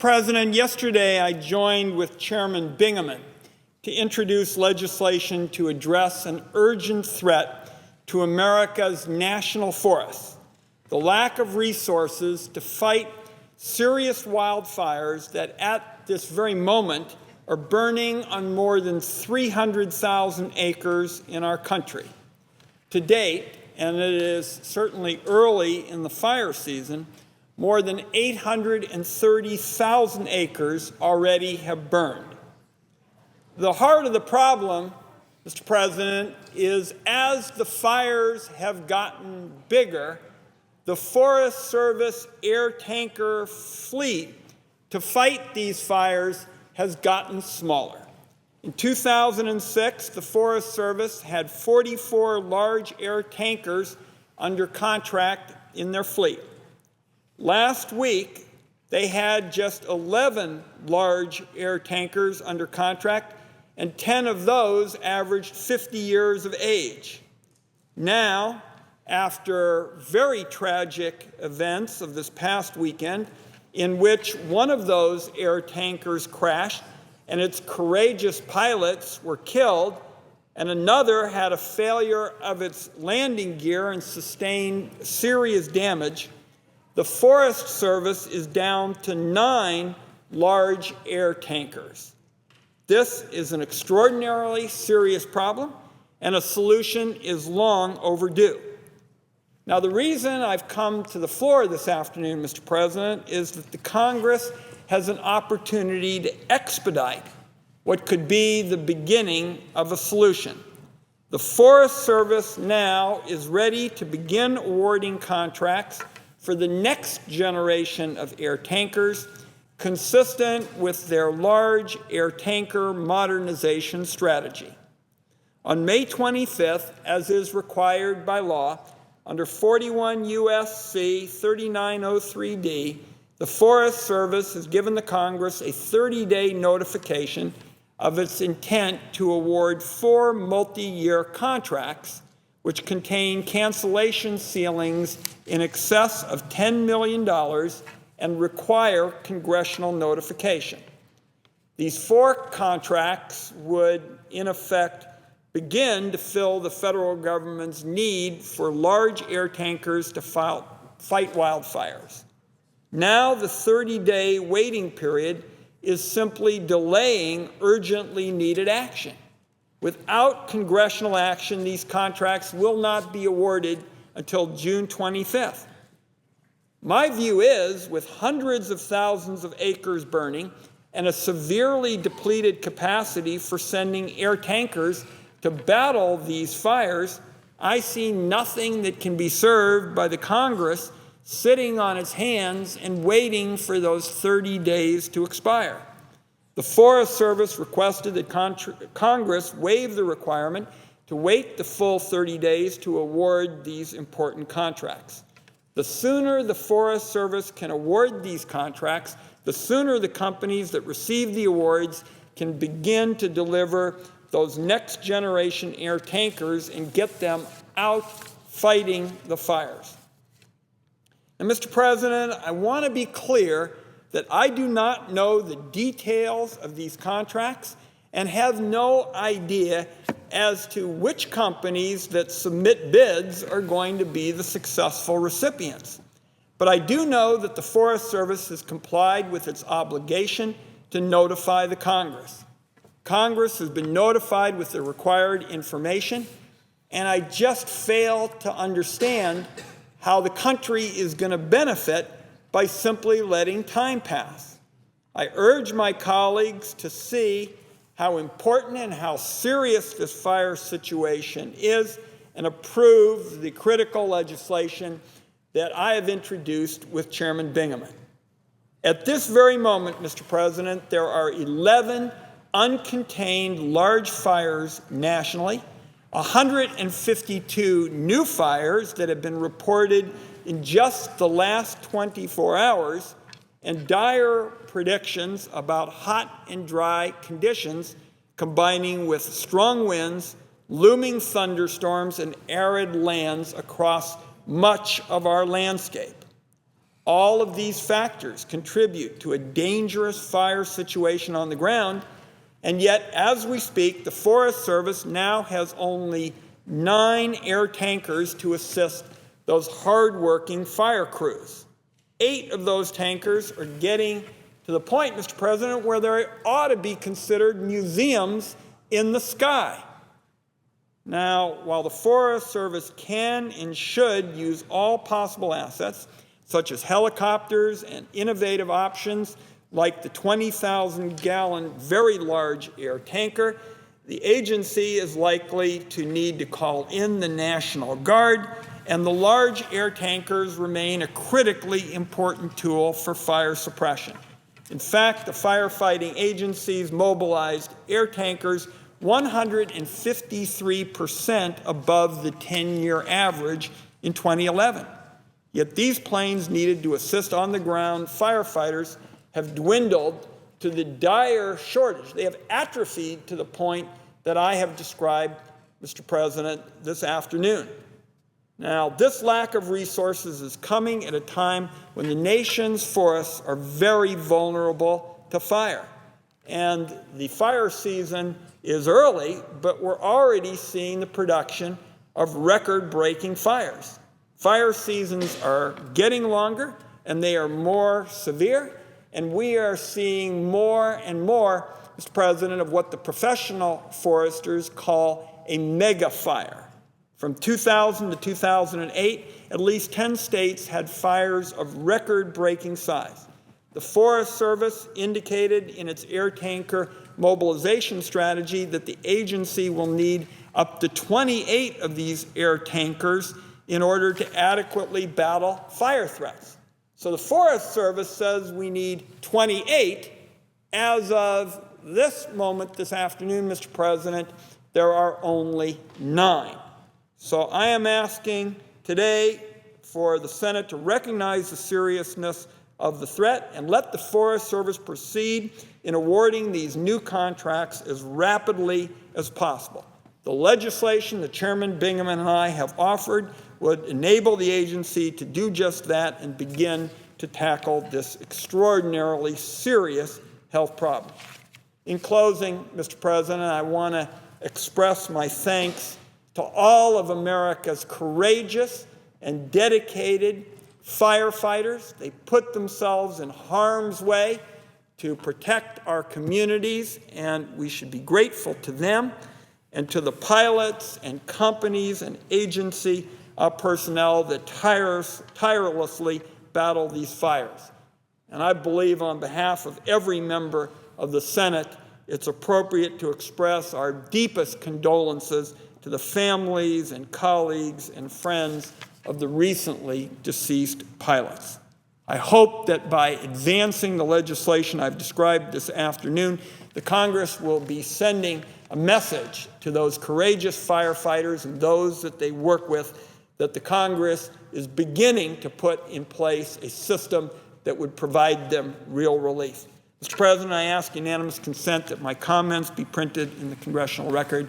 President, yesterday I joined with Chairman Bingaman to introduce legislation to address an urgent threat to America's national forests: the lack of resources to fight serious wildfires that at this very moment are burning on more than 300,000 acres in our country. To date, and it is certainly early in the fire season, more than 830,000 acres already have burned. The heart of the problem, Mr. President, is as the fires have gotten bigger, the Forest Service air tanker fleet to fight these fires has gotten smaller. In 2006, the Forest Service had 44 large air tankers under contract in their fleet. Last week, they had just 11 large air tankers under contract, and 10 of those averaged 50 years of age. Now, after very tragic events of this past weekend, in which one of those air tankers crashed and its courageous pilots were killed, and another had a failure of its landing gear and sustained serious damage, the Forest Service is down to 9 large air tankers. This is an extraordinarily serious problem, and a solution is long overdue. Now, the reason I've come to the floor this afternoon, Mr. President, is that the Congress has an opportunity to expedite what could be the beginning of a solution. The Forest Service now is ready to begin awarding contracts for the next generation of air tankers, consistent with their large air tanker modernization strategy. On May 25th, as is required by law, under 41 U.S.C. 3903D, the Forest Service has given the Congress a 30-day notification of its intent to award 4 multi-year contracts, which contain cancellation ceilings in excess of $10 million and require congressional notification. These 4 contracts would, in effect, begin to fill the federal government's need for large air tankers to fight wildfires. Now the 30-day waiting period is simply delaying urgently needed action. Without congressional action, these contracts will not be awarded until June 25th. My view is, with hundreds of thousands of acres burning and a severely depleted capacity for sending air tankers to battle these fires, I see nothing that can be served by the Congress sitting on its hands and waiting for those 30 days to expire. The Forest Service requested that Congress waive the requirement to wait the full 30 days to award these important contracts. The sooner the Forest Service can award these contracts, the sooner the companies that receive the awards can begin to deliver those next generation air tankers and get them out fighting the fires. And Mr. President, I want to be clear that I do not know the details of these contracts and have no idea as to which companies that submit bids are going to be the successful recipients. But I do know that the Forest Service has complied with its obligation to notify the Congress. Congress has been notified with the required information, and I just fail to understand how the country is going to benefit by simply letting time pass. I urge my colleagues to see how important and how serious this fire situation is and approve the critical legislation that I have introduced with Chairman Bingaman. At this very moment, Mr. President, there are 11 uncontained large fires nationally, 152 new fires that have been reported in just the last 24 hours, and dire predictions about hot and dry conditions combining with strong winds, looming thunderstorms, and arid lands across much of our landscape. All of these factors contribute to a dangerous fire situation on the ground, and yet, as we speak, the Forest Service now has only 9 air tankers to assist those hard-working fire crews. 8 of those tankers are getting to the point, Mr. President, where they ought to be considered museums in the sky. Now, while the Forest Service can and should use all possible assets, such as helicopters and innovative options like the 20,000-gallon very large air tanker, the agency is likely to need to call in the National Guard, and the large air tankers remain a critically important tool for fire suppression. In fact, the firefighting agencies mobilized air tankers 153% above the 10-year average in 2011. Yet these planes needed to assist on-the-ground firefighters have dwindled to the dire shortage. They have atrophied to the point that I have described, Mr. President, this afternoon. Now, this lack of resources is coming at a time when the nation's forests are very vulnerable to fire. And the fire season is early, but we're already seeing the production of record-breaking fires. Fire seasons are getting longer, and they are more severe, and we are seeing more and more, Mr. President, of what the professional foresters call a mega fire. From 2000 to 2008, at least 10 states had fires of record-breaking size. The Forest Service indicated in its air tanker mobilization strategy that the agency will need up to 28 of these air tankers in order to adequately battle fire threats. So the Forest Service says we need 28. As of this moment this afternoon, Mr. President, there are only 9. So I am asking today for the Senate to recognize the seriousness of the threat and let the Forest Service proceed in awarding these new contracts as rapidly as possible. The legislation that Chairman Bingham and I have offered would enable the agency to do just that and begin to tackle this extraordinarily serious health problem. In closing, Mr. President, I want to express my thanks to all of America's courageous and dedicated firefighters. They put themselves in harm's way to protect our communities, and we should be grateful to them and to the pilots and companies and agency personnel that tirelessly battle these fires. And I believe on behalf of every member of the Senate, it's appropriate to express our deepest condolences to the families and colleagues and friends of the recently deceased pilots. I hope that by advancing the legislation I've described this afternoon, the Congress will be sending a message to those courageous firefighters and those that they work with that the Congress is beginning to put in place a system that would provide them real relief. Mr. President, I ask unanimous consent that my comments be printed in the congressional record.